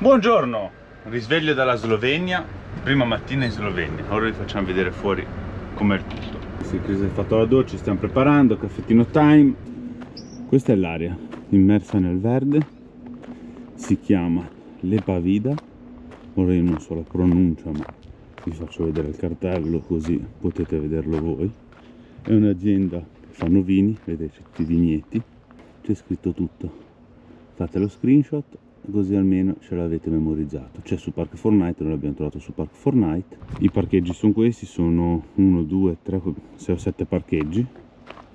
Buongiorno, risveglio dalla Slovenia, prima mattina in Slovenia. Ora vi facciamo vedere fuori com'è il tutto. Sì, Chris ha fatto la doccia, stiamo preparando, caffettino time. Questa è l'area immersa nel verde, si chiama Lepa Vida. Ora io non so la pronuncia, ma vi faccio vedere il cartello così potete vederlo voi. È un'azienda che fanno vini, vedete tutti i vigneti, c'è scritto tutto. Fate lo screenshot così almeno ce l'avete memorizzato. C'è su Park4Night, noi l'abbiamo trovato su Park4Night. I parcheggi sono questi, sono 1, 2, 3, 6 o 7 parcheggi.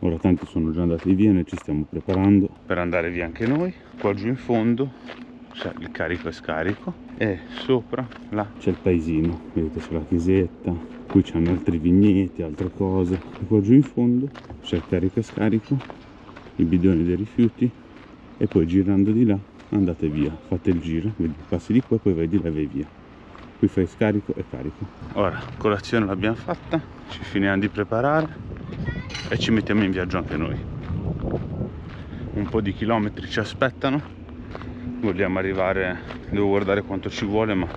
Ora tanti sono già andati via, noi ci stiamo preparando per andare via anche noi. Qua giù in fondo c'è il carico e scarico e sopra là c'è il paesino, vedete c'è la chiesetta, qui c'hanno altri vigneti, altre cose. E qua giù in fondo c'è il carico e scarico, i bidoni dei rifiuti e poi girando di là andate via, fate il giro, passi di qua e poi vai di là e vai via. Qui fai scarico e carico. Ora colazione l'abbiamo fatta, ci finiamo di preparare e ci mettiamo in viaggio anche noi. Un po' di chilometri ci aspettano, vogliamo arrivare, devo guardare quanto ci vuole, ma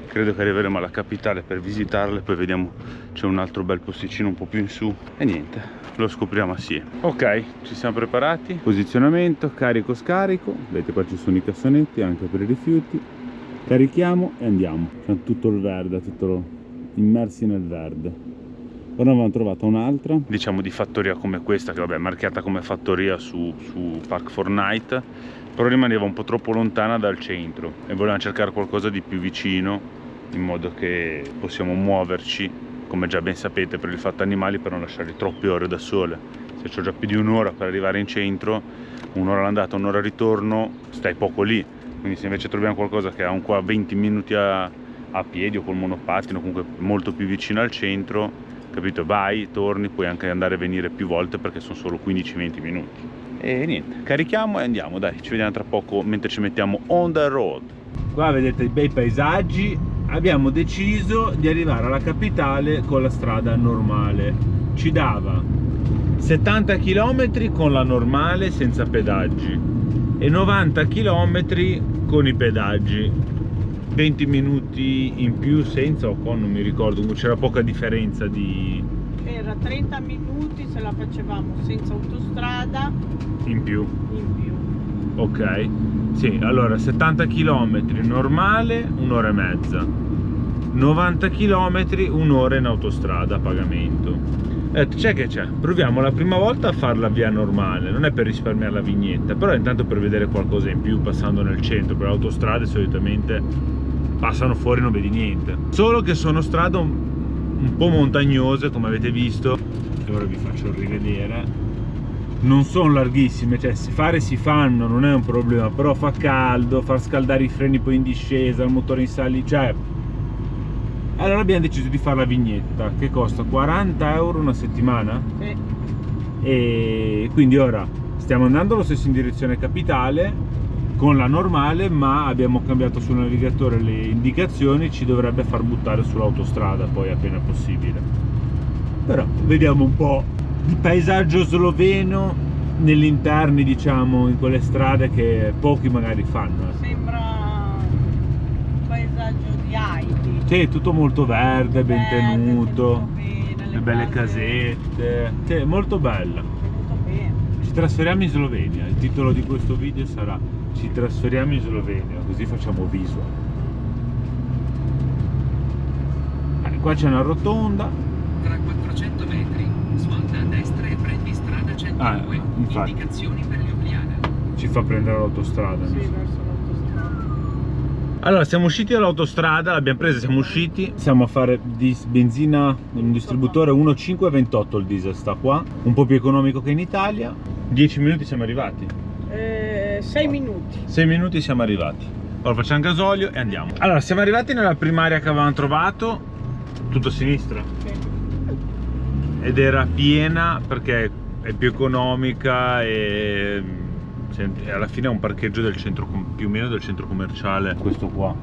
credo che arriveremo alla capitale per visitarle, poi vediamo, c'è un altro bel posticino un po' più in su e niente, lo scopriamo assieme. Ok, ci siamo preparati, posizionamento, carico scarico, vedete qua ci sono i cassonetti anche per i rifiuti, carichiamo e andiamo. C'è tutto il verde, tutto immersi nel verde. Ora avevamo trovato un'altra, diciamo di fattoria come questa, che vabbè è marchiata come fattoria su Park4Night, però rimaneva un po' troppo lontana dal centro e volevamo cercare qualcosa di più vicino, in modo che possiamo muoverci, come già ben sapete, per il fatto animali, per non lasciarli troppe ore da sole. Se c'ho già più di un'ora per arrivare in centro, un'ora all'andata, un'ora al ritorno, stai poco lì. Quindi se invece troviamo qualcosa che ha un qua 20 minuti a piedi o col monopattino, comunque molto più vicino al centro, capito? Vai, torni, puoi anche andare e venire più volte perché sono solo 15-20 minuti. E niente, carichiamo e andiamo, dai, ci vediamo tra poco mentre ci mettiamo on the road. Qua vedete i bei paesaggi. Abbiamo deciso di arrivare alla capitale con la strada normale. Ci dava 70 km con la normale senza pedaggi e 90 km con i pedaggi. 20 minuti in più senza o con, non mi ricordo, c'era poca differenza di... Era 30 minuti se la facevamo senza autostrada in più. Ok, sì, allora 70 km normale, un'ora e mezza, 90 km un'ora in autostrada a pagamento. C'è che c'è, proviamo la prima volta a farla via normale, non è per risparmiare la vignetta, però intanto per vedere qualcosa in più passando nel centro, per le autostrade solitamente passano fuori e non vedi niente. Solo che sono strade un po' montagnose, come avete visto, e ora vi faccio rivedere. Non sono larghissime, cioè si fanno, non è un problema, però fa caldo, far scaldare i freni poi in discesa, il motore in salita, cioè... Allora abbiamo deciso di fare la vignetta, che costa 40 euro una settimana. Sì. E quindi ora stiamo andando lo stesso in direzione capitale con la normale, ma abbiamo cambiato sul navigatore le indicazioni, ci dovrebbe far buttare sull'autostrada poi appena possibile. Però vediamo un po' il paesaggio sloveno negli interni, diciamo, in quelle strade che pochi magari fanno. Sembra un paesaggio di Haiti. Sì, tutto molto verde, ben tenuto, bene, le belle casette, sì, molto bella. Molto bene. Ci trasferiamo in Slovenia, il titolo di questo video sarà "Ci trasferiamo in Slovenia", così facciamo visual. Qua c'è una rotonda. Tra 400 metri, svolta a destra e prendi strada 102, indicazioni per Ljubljana. Ci fa prendere l'autostrada. Sì, verso l'autostrada. Allora, siamo usciti dall'autostrada, l'abbiamo presa, siamo usciti. Siamo a fare benzina in un distributore 1,528, il diesel sta qua, un po' più economico che in Italia. 10 minuti siamo arrivati. 6 minuti. 6 minuti siamo arrivati. Ora facciamo gasolio e andiamo. Allora, siamo arrivati nella primaria che avevamo trovato, tutto a sinistra. Sì. Ed era piena perché è più economica e alla fine è un parcheggio del centro, più o meno del centro commerciale, questo qua.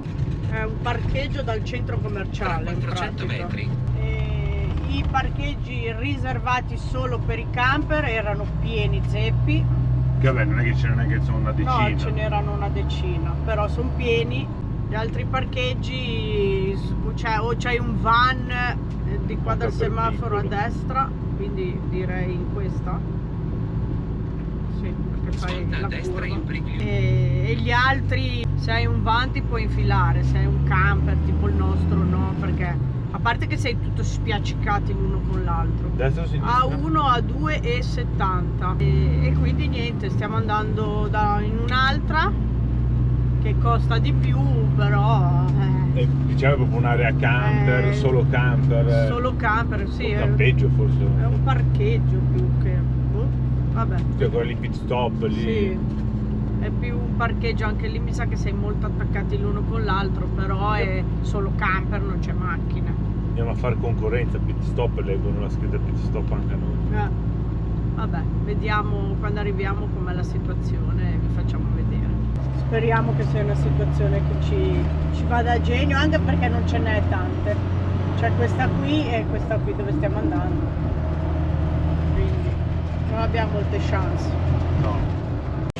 È un parcheggio dal centro commerciale. 400 metri. I parcheggi riservati solo per i camper erano pieni zeppi. Che vabbè, non è che ce n'è che sono una decina. No, ce n'erano una decina, però sono pieni Gli altri parcheggi, cioè, o c'hai un van di qua dal semaforo a destra, quindi direi in questa. Sì, perché fai la curva. E gli altri, se hai un van ti puoi infilare, se hai un camper tipo il nostro no, perché a parte che sei tutto spiaccicati l'uno con l'altro. Destra o sinistra? A1, a 2,70 e quindi niente, stiamo andando in un'altra che costa di più, però diciamo proprio un'area camper, solo camper. Solo camper, sì. Un campeggio forse. È un parcheggio più che. Vabbè. Cioè quelli pit stop lì. Sì. È più un parcheggio, anche lì mi sa che sei molto attaccati l'uno con l'altro, però è solo camper, non c'è macchina. Andiamo a fare concorrenza, pit stop, leggono la scritta pit stop anche a noi. Vabbè, vediamo quando arriviamo com'è la situazione e vi facciamo vedere. Speriamo che sia una situazione che ci vada a genio, anche perché non ce n'è tante. C'è questa qui e questa qui dove stiamo andando. Quindi non abbiamo molte chance. No.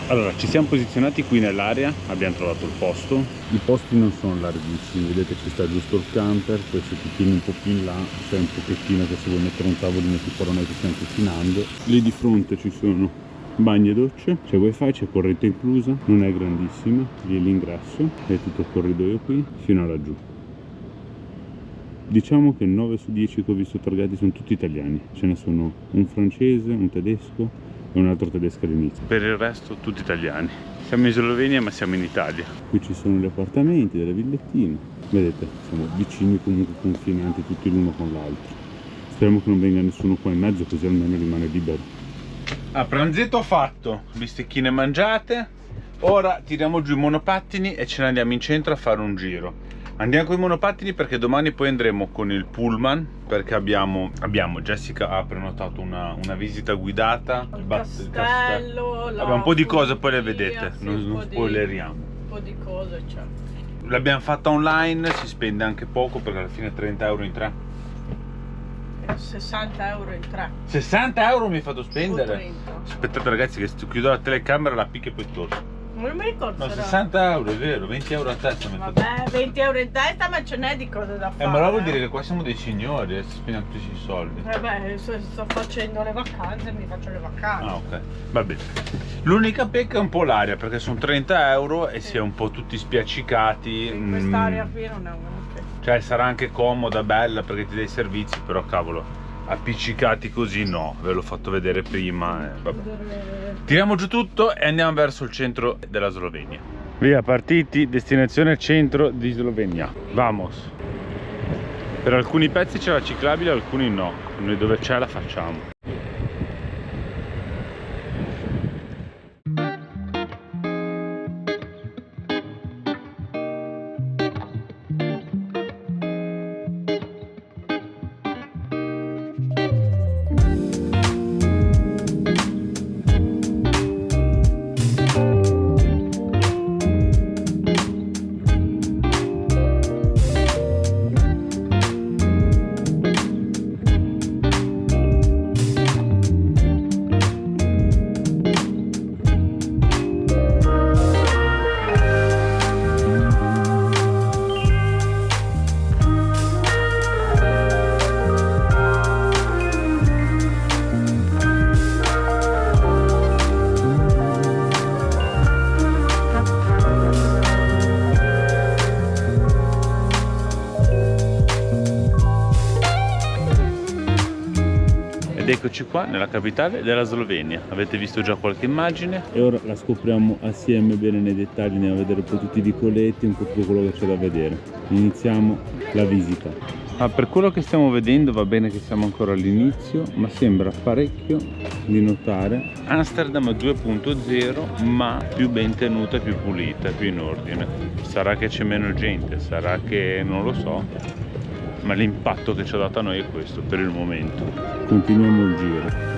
Allora, ci siamo posizionati qui nell'area, abbiamo trovato il posto. I posti non sono larghissimi, vedete ci sta giusto il camper, poi se ti tieni un po' più in là c'è un pochettino che se vuoi mettere un tavolino tipo noi che stiamo cucinando. Lì di fronte ci sono bagni e docce, c'è wifi, c'è corrente inclusa, non è grandissima, lì è l'ingresso, è tutto il corridoio qui fino a laggiù. Diciamo che 9 su 10 che ho visto targati sono tutti italiani, ce ne sono un francese, un tedesco e un altro tedesco all'inizio. Per il resto tutti italiani. Siamo in Slovenia ma siamo in Italia. Qui ci sono gli appartamenti, delle villettine. Vedete, siamo vicini comunque confinanti tutti l'uno con l'altro. Speriamo che non venga nessuno qua in mezzo così almeno rimane libero. A pranzetto fatto, bistecchine mangiate. Ora tiriamo giù i monopattini e ce ne andiamo in centro a fare un giro. Andiamo con i monopattini perché domani poi andremo con il pullman, perché abbiamo Jessica ha prenotato una visita guidata, il castello, abbiamo un po' di cose, poi le vedete, sì, non spoileriamo. Un po' di cose c'è. L'abbiamo fatta online, si spende anche poco perché alla fine 30 euro in 3. 60 euro in 3. 60 euro mi hai fatto spendere? 30. Aspettate ragazzi che chiudo la telecamera, la picchia e poi torno. Non mi ricordo. No, 60 euro, è vero, 20 euro a testa mi hai fatto. Vabbè, 20 euro in testa, ma ce n'è di cose da fare. Ma allora vuol dire che qua siamo dei signori e si spendono tutti i soldi. Beh, sto facendo le vacanze, mi faccio le vacanze. Ah, ok, va bene. L'unica pecca è un po' l'aria, perché sono 30 euro e si è un po' tutti spiaccicati. In quest'area qui non è un granché. Cioè sarà anche comoda, bella, perché ti dai i servizi, però cavolo, appiccicati così no, ve l'ho fatto vedere prima. Vabbè. Tiriamo giù tutto e andiamo verso il centro della Slovenia. Via, partiti, destinazione centro di Slovenia. Vamos. Per alcuni pezzi c'è la ciclabile, alcuni no. Noi dove c'è la facciamo. Ed eccoci qua nella capitale della Slovenia. Avete visto già qualche immagine e ora la scopriamo assieme bene nei dettagli, andiamo a vedere un po' tutti i vicoletti, un po' tutto quello che c'è da vedere. Iniziamo la visita. Per quello che stiamo vedendo va bene che siamo ancora all'inizio, ma sembra parecchio di notare Amsterdam 2.0, ma più ben tenuta, più pulita, più in ordine. Sarà che c'è meno gente, sarà che non lo so, ma l'impatto che ci ha dato a noi è questo per il momento. Continuiamo il giro.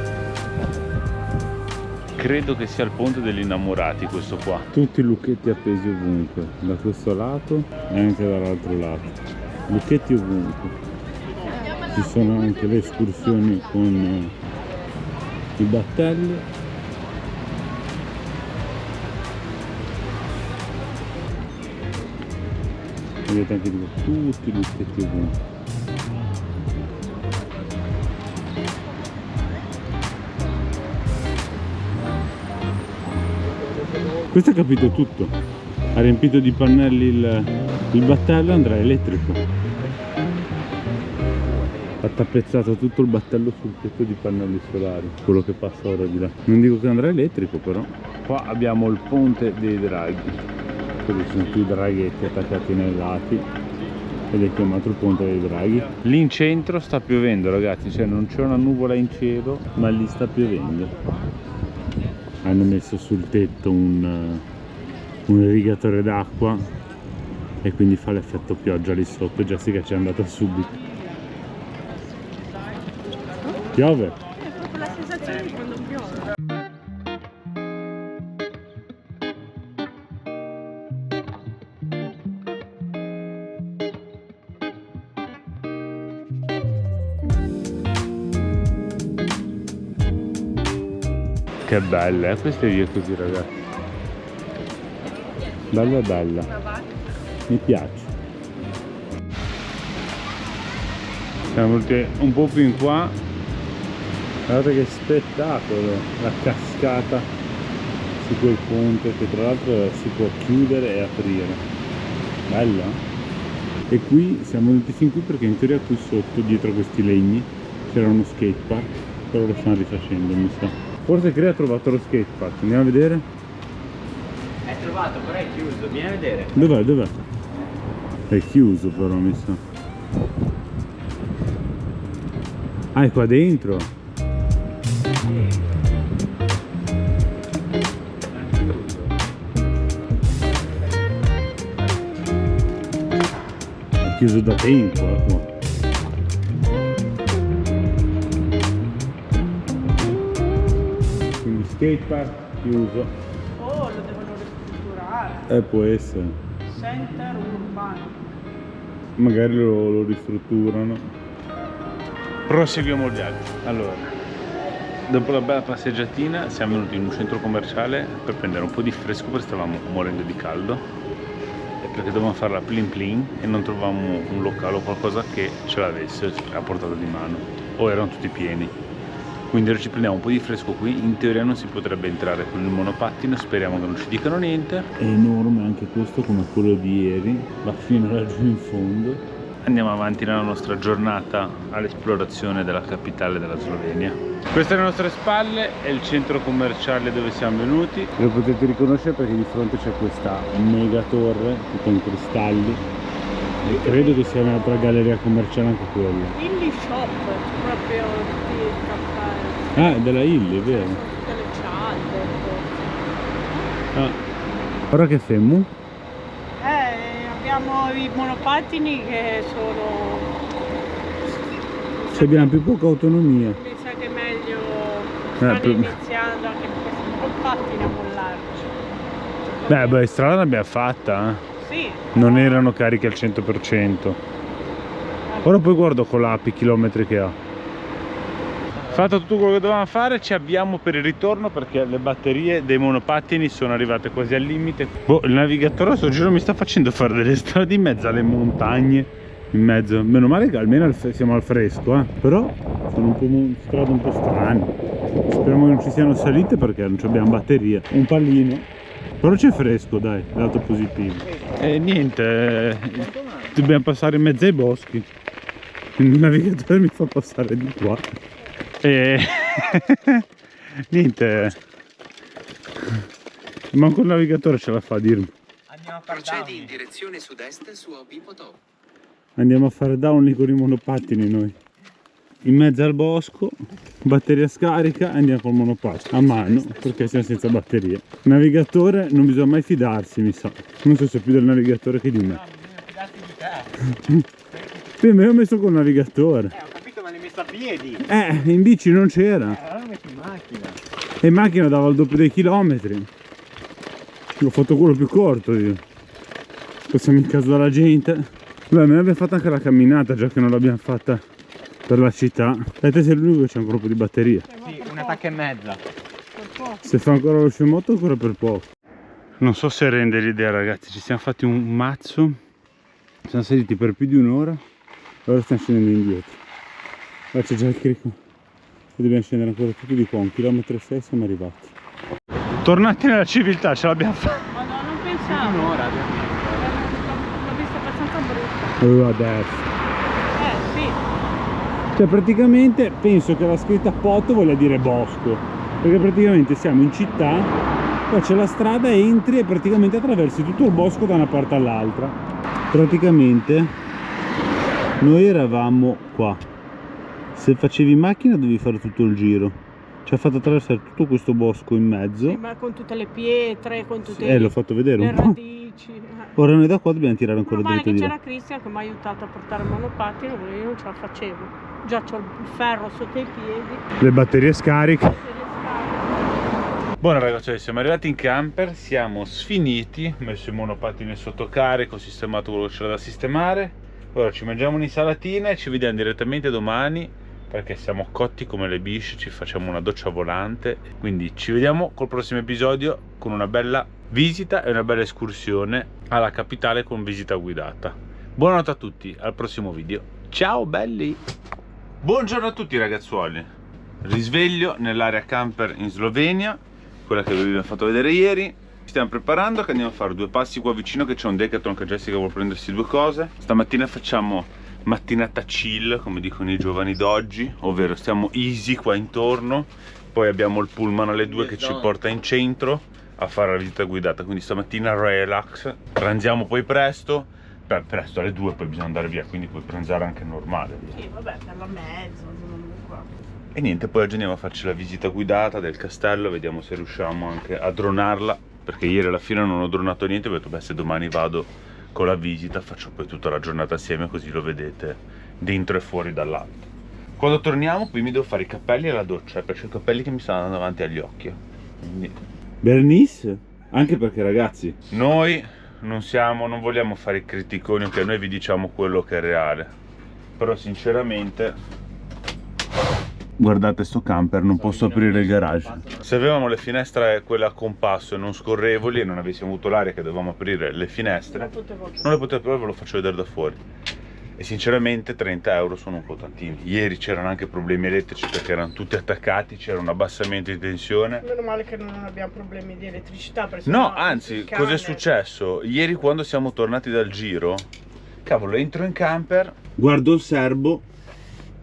Credo che sia il ponte degli innamorati questo qua. Tutti i lucchetti appesi ovunque, da questo lato e anche dall'altro lato. Lucchetti ovunque. Ci sono anche le escursioni con i battelli. vedete anche tipo tutti gli luschetti ovunque. Questo ha capito tutto, ha riempito di pannelli il battello, andrà elettrico. Ha tappezzato tutto il battello sul tetto di pannelli solari, quello che passa ora di là. Non dico che andrà elettrico, però. Qua abbiamo il ponte dei draghi, quindi sono tutti i draghetti attaccati nei lati ed è chiamato il ponte dei draghi. Lì in centro sta piovendo, ragazzi, cioè non c'è una nuvola in cielo, ma lì sta piovendo. Hanno messo sul tetto un irrigatore d'acqua e quindi fa l'effetto pioggia lì sotto. Jessica ci è andata subito. Piove? È proprio la sensazione di quando piove. Che bella, questa via così, ragazzi. Bella bella. Mi piace. Siamo venuti un po' più in qua. Guardate che spettacolo, la cascata su quel ponte che tra l'altro si può chiudere e aprire. Bella. E qui siamo venuti fin qui perché in teoria qui sotto, dietro questi legni, c'era uno skatepark, però lo stanno rifacendo, mi sa. Forse Crea ha trovato lo skatepark, andiamo a vedere? È trovato, però è chiuso, vieni a vedere. Dov'è? Dov'è? È chiuso però, mi sa. Ah, è qua dentro? È chiuso da tempo, qua. Quindi skatepark chiuso. Oh, lo devono ristrutturare. Può essere. Center urbano. Magari lo ristrutturano. Proseguiamo il viaggio. Allora, dopo la bella passeggiatina siamo venuti in un centro commerciale per prendere un po' di fresco perché stavamo morendo di caldo e perché dovevamo fare la plin plin e non trovavamo un locale o qualcosa che ce l'avesse a portata di mano, o erano tutti pieni. Quindi ora ci prendiamo un po' di fresco qui. In teoria non si potrebbe entrare con il monopattino, speriamo che non ci dicano niente. È enorme anche questo come quello di ieri, va fino laggiù in fondo. Andiamo avanti nella nostra giornata all'esplorazione della capitale della Slovenia. Queste alle nostre spalle è il centro commerciale dove siamo venuti. Lo potete riconoscere perché di fronte c'è questa mega torre tutta in cristalli e credo che sia un'altra galleria commerciale anche quella. Illy Shop, proprio il caffè. Ah, è della Illy, è vero? Tutte le cialde. Ah. Ora che femmo? Abbiamo i monopattini che sono... Ci abbiamo più poca autonomia. Mi sa che è meglio stanno iniziando anche questi monopattini a mollarci. Beh, strada l'abbiamo fatta, eh. Sì. Non erano carichi al 100%. Ora poi guardo con l'app i chilometri che ha. Fatto tutto quello che dovevamo fare, ci avviamo per il ritorno perché le batterie dei monopattini sono arrivate quasi al limite. Boh, il navigatore a sto giro mi sta facendo fare delle strade in mezzo alle montagne, in mezzo. Meno male che almeno siamo al fresco, però sono un po' strade un po' strane. Speriamo che non ci siano salite perché non abbiamo batteria. Un pallino, però c'è fresco, dai, lato positivo. E niente, dobbiamo passare in mezzo ai boschi. Il navigatore mi fa passare di qua. E niente, manco il navigatore ce la fa a dirmi. Andiamo a fare Procedi in direzione sud-est su Obipotov. Andiamo a fare down con i monopattini noi. In mezzo al bosco, batteria scarica e andiamo col monopattino a mano perché siamo senza batteria. Navigatore non bisogna mai fidarsi, mi sa. Non so se è più del navigatore che di me. No, bisogna fidarsi di te. Sì, ma io ho messo col navigatore. Ho capito, ma l'hai messo a piedi. In bici non c'era. Allora lo metti in macchina. E in macchina dava il doppio dei chilometri. Ho fatto quello più corto io. Passiamo in casa della gente. Beh, noi abbiamo fatto anche la camminata già che non l'abbiamo fatta per la città. E te sei l'unico che c'è ancora un po' di batteria. Sì, una tacca e mezza. Se fa ancora lo scemotto ancora per poco. Non so se rende l'idea, ragazzi, ci siamo fatti un mazzo Siamo saliti per più di un'ora, ora stiamo scendendo indietro. Ora c'è già il crico e dobbiamo scendere ancora tutti di qua, 1,6 km siamo arrivati. Tornati nella civiltà, ce l'abbiamo fatta. Ma no, non pensavo. Un'ora l'ho vista abbastanza brutta. Adesso. Sì. Cioè praticamente penso che la scritta pot voglia dire bosco, perché praticamente siamo in città, poi c'è la strada, entri e praticamente attraversi tutto il bosco da una parte all'altra. Praticamente noi eravamo qua, se facevi in macchina dovevi fare tutto il giro, ci ha fatto attraversare tutto questo bosco in mezzo. Sì, ma con tutte le pietre, con tutte l'ho fatto vedere le un po'. radici. Ora noi da qua dobbiamo tirare ancora dritto di là. C'era Cristian che mi ha aiutato a portare il monopattino, perché io non ce la facevo. Già c'ho il ferro sotto i piedi. Le batterie scariche. Buona ragazzi, siamo arrivati in camper, siamo sfiniti, messo il monopattino in sottocarico, sistemato quello che c'era da sistemare. Ora ci mangiamo un'insalatina e ci vediamo direttamente domani, perché siamo cotti come le bisce, ci facciamo una doccia volante. Quindi ci vediamo col prossimo episodio con una bella visita e una bella escursione alla capitale con visita guidata. Buonanotte a tutti, al prossimo video. Ciao belli! Buongiorno a tutti ragazzuoli. Risveglio nell'area camper in Slovenia, quella che vi abbiamo fatto vedere ieri. Ci stiamo preparando che andiamo a fare 2 passi qua vicino, che c'è un Decathlon che Jessica vuole prendersi 2 cose. Stamattina facciamo mattinata chill, come dicono i giovani d'oggi, ovvero stiamo easy qua intorno, poi abbiamo il pullman alle 2 che ci porta in centro a fare la visita guidata, quindi stamattina relax, pranziamo poi presto, presto alle 2 poi bisogna andare via, quindi puoi pranzare anche normale. Sì, vabbè, per la mezza, qua. E niente, poi oggi andiamo a farci la visita guidata del castello, vediamo se riusciamo anche a dronarla, perché ieri alla fine non ho dronato niente, ho detto beh, se domani vado con la visita faccio poi tutta la giornata assieme, così lo vedete dentro e fuori dall'alto. Quando torniamo poi mi devo fare i capelli e la doccia, perché ho i capelli che mi stanno andando davanti agli occhi. Quindi... Bernice? Anche perché ragazzi, noi non vogliamo fare i criticoni, che noi vi diciamo quello che è reale, però sinceramente guardate sto camper, non posso aprire il garage. Se avevamo le finestre quelle a compasso e non scorrevoli e non avessimo avuto l'aria che dovevamo aprire le finestre, non le potevo aprire, ve lo faccio vedere da fuori. E sinceramente 30 euro sono un po' tantini. Ieri c'erano anche problemi elettrici perché erano tutti attaccati, c'era un abbassamento di tensione. Meno male che non abbiamo problemi di elettricità. No, anzi, cos'è successo? Ieri quando siamo tornati dal giro, cavolo, entro in camper, guardo il serbo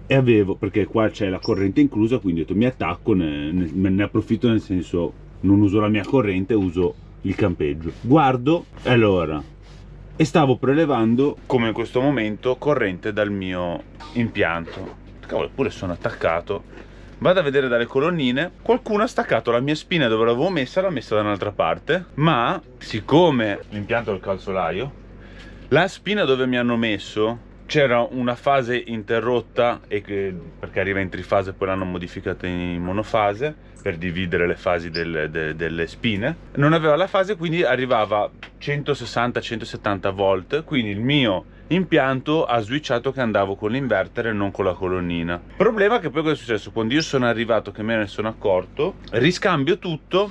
e avevo, perché qua c'è la corrente inclusa, quindi ho detto mi attacco, ne approfitto, nel senso non uso la mia corrente, uso il campeggio. Guardo e allora, e stavo prelevando, come in questo momento, corrente dal mio impianto. Cavolo, eppure sono attaccato. Vado a vedere dalle colonnine, qualcuno ha staccato la mia spina dove l'avevo messa, l'ha messa da un'altra parte, ma siccome l'impianto è il calzolaio, la spina dove mi hanno messo c'era una fase interrotta, perché arriva in trifase, poi l'hanno modificata in monofase per dividere le fasi delle spine. Non aveva la fase, quindi arrivava 160-170 volt, quindi il mio impianto ha switchato che andavo con l'inverter e non con la colonnina. Problema che poi cosa è successo? Quando io sono arrivato, che me ne sono accorto, riscambio tutto,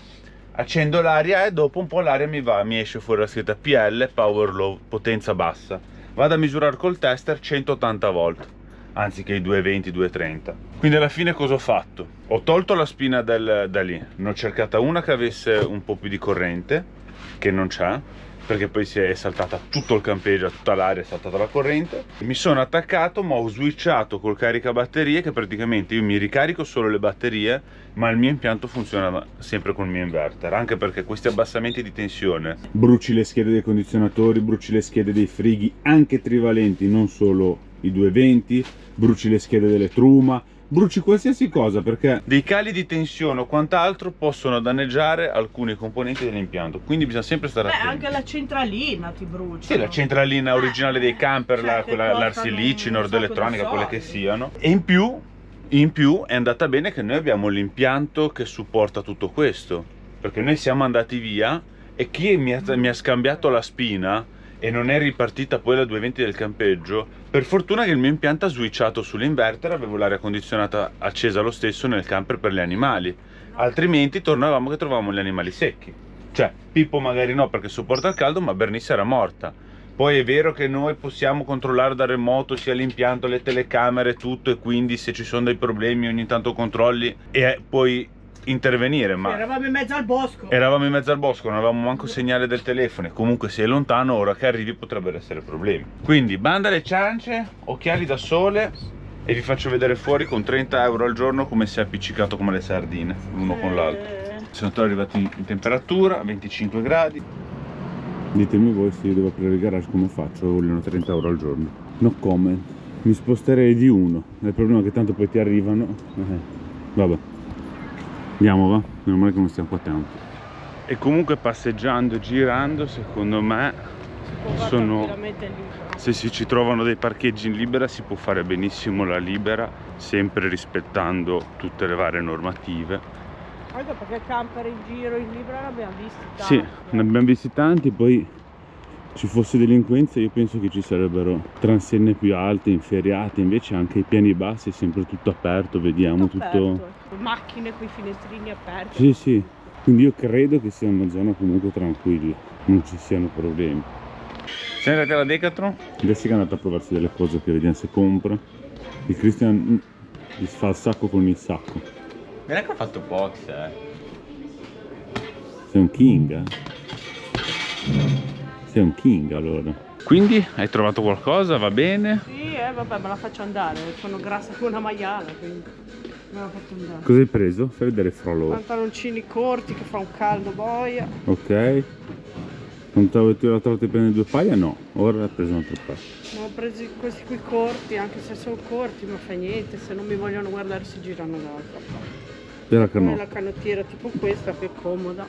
accendo l'aria e dopo un po' l'aria mi esce fuori la scritta PL, power low, potenza bassa. Vado a misurare col tester 180 volt anziché i 220, 230. Quindi alla fine cosa ho fatto? Ho tolto la spina da lì, ne ho cercata una che avesse un po' più di corrente, che non c'è, perché poi si è saltata tutto il campeggio, tutta l'aria è saltata la corrente. Mi sono attaccato, ma ho switchato col caricabatterie, che praticamente io mi ricarico solo le batterie, ma il mio impianto funziona sempre col mio inverter, anche perché questi abbassamenti di tensione, bruci le schede dei condizionatori, bruci le schede dei frighi anche trivalenti, non solo i 220, bruci le schede delle truma, bruci qualsiasi cosa, perché dei cali di tensione o quant'altro possono danneggiare alcuni componenti dell'impianto, quindi bisogna sempre stare attenti. Anche la centralina ti brucia. Sì, la centralina originale dei camper, l'Arsilicci, Nord Elettronica, quelle che siano. E in più è andata bene che noi abbiamo l'impianto che supporta tutto questo, perché noi siamo andati via e chi mi ha scambiato la spina e non è ripartita poi la 220 del campeggio, per fortuna che il mio impianto ha switchato sull'inverter, avevo l'aria condizionata accesa lo stesso nel camper per gli animali, altrimenti tornavamo che trovavamo gli animali secchi. Cioè Pippo magari no perché sopporta il caldo, ma Bernice era morta, Poi è vero che noi possiamo controllare da remoto sia l'impianto, le telecamere, tutto, e quindi se ci sono dei problemi ogni tanto controlli e puoi intervenire, ma eravamo in mezzo al bosco. Eravamo in mezzo al bosco, non avevamo manco segnale del telefono e comunque sei lontano, ora che arrivi potrebbero essere problemi. Quindi banda alle ciance, occhiali da sole e vi faccio vedere fuori con 30 euro al giorno come si è appiccicato come le sardine, l'uno con l'altro. Sono arrivati in temperatura, 25 gradi. Ditemi voi se io devo aprire il garage come faccio, vogliono 30 euro al giorno. No comment, mi sposterei di uno, il problema è che tanto poi ti arrivano. Vabbè. Andiamo, va? Meno male che non stiamo qua tanto. E comunque passeggiando e girando, secondo me se ci trovano dei parcheggi in libera si può fare benissimo la libera, sempre rispettando tutte le varie normative. Anche perché camper in giro in libera ne abbiamo visti tanti. Sì, ne abbiamo visti tanti, poi ci fosse delinquenza io penso che ci sarebbero transenne più alte, inferiate, invece anche i piani bassi è sempre tutto aperto, vediamo tutto. Macchine con i finestrini aperti. Sì, sì, quindi io credo che sia una zona comunque tranquilla, non ci siano problemi. Siamo andati alla Decathlon? Adesso è andato a provarsi delle cose che vediamo se compra. Il Christian gli fa il sacco con il sacco. Guarda che ho fatto box, Sei un king, Sei un king allora. Quindi hai trovato qualcosa? Va bene? Sì, vabbè, me la faccio andare. Sono grassa come una maiala, quindi me la faccio andare. Cosa hai preso? Fai vedere frollo. Pantaloncini corti che fa un caldo boia. Ok. Non ti avevo trovato di prendere 2 paia? No, ora hai preso un altro paio. Ma ho preso questi qui corti, anche se sono corti, ma fa niente, se non mi vogliono guardare si girano dall'altra parte. La canotta. La canottiera tipo questa che è comoda,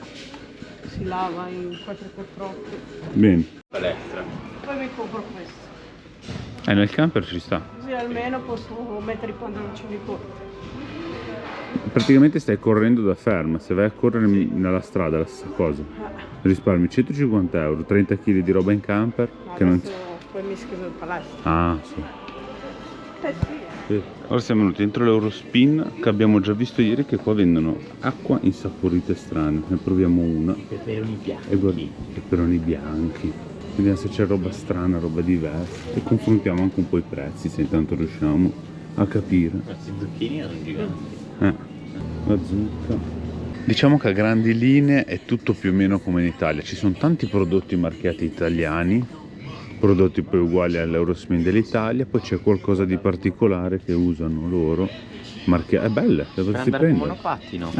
si lava in 4x8. Bene. Palestra. Poi mi compro questo. Nel camper ci sta. Così almeno posso mettere i pantaloncini corti. Praticamente stai correndo da ferma, se vai a correre nella strada è la stessa cosa. Risparmi 150 euro, 30 kg di roba in camper. Ma che non... poi mi iscrivo in palestra. Ah, sì. Sì. Sì. Ora siamo venuti dentro l'Eurospin, che abbiamo già visto ieri che qua vendono acqua insaporite strane. Ne proviamo una. Peperoni bianchi. E guarda, peperoni bianchi. Vediamo se c'è roba strana, roba diversa. E confrontiamo anche un po' i prezzi, se intanto riusciamo a capire. Questi zucchini erano giganti. La zucca. Diciamo che a grandi linee è tutto più o meno come in Italia. Ci sono tanti prodotti marchiati italiani, prodotti poi uguali all'Eurospin dell'Italia, poi c'è qualcosa di particolare che usano loro. È bella, Per dovresti andare con prendere. monopattino.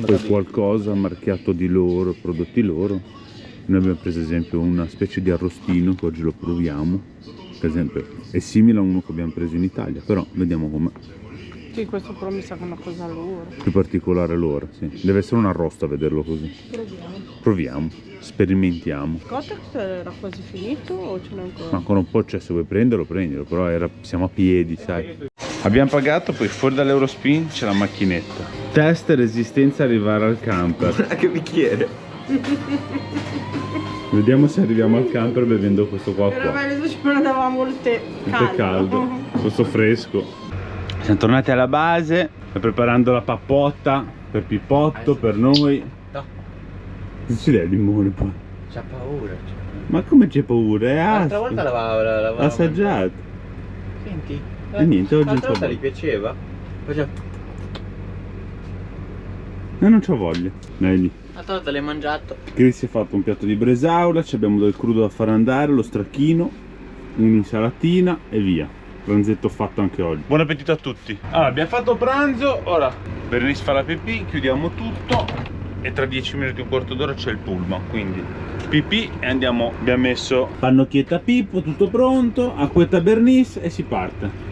Poi qualcosa marchiato di loro, prodotti loro. Noi abbiamo preso ad esempio una specie di arrostino che oggi lo proviamo. Per esempio è simile a uno che abbiamo preso in Italia, però vediamo com'è. Sì, questo però mi sa che è una cosa loro. Più particolare loro, sì. Deve essere un arrosto a vederlo così. Proviamo, sperimentiamo. Cotex era quasi finito o ce n'è ancora? Ma ancora un po', cioè se vuoi prenderlo, prendilo, però siamo a piedi, sai. Abbiamo pagato, poi fuori dall'Eurospin c'è la macchinetta. Test resistenza arrivare al camper. Guarda che bicchiere. Vediamo se arriviamo al camper bevendo questo qua. Era meglio se ci prendevamo il tè caldo. Questo fresco. Siamo tornati alla base, sto preparando la pappotta per Pippotto, per noi. No. Non ci lei limone poi. C'ha paura. Ma come c'è paura? È L'altra aspro. volta l'aveva Assaggiato. Senti. E niente, oggi non l'altra c'ho volta gli voglia. piaceva. Faceva. Non c'ho voglia. Dai lì. L'altra volta l'hai mangiato. Chris si è fatto un piatto di bresaola, abbiamo del crudo da far andare, lo stracchino, un'insalatina e via. Pranzetto fatto anche oggi. Buon appetito a tutti. Allora, abbiamo fatto pranzo, ora Bernice fa la pipì, chiudiamo tutto e tra 10 minuti e un quarto d'ora c'è il pullman, quindi pipì e andiamo. Abbiamo messo pannocchietta a Pippo, tutto pronto, acquetta Bernice e si parte.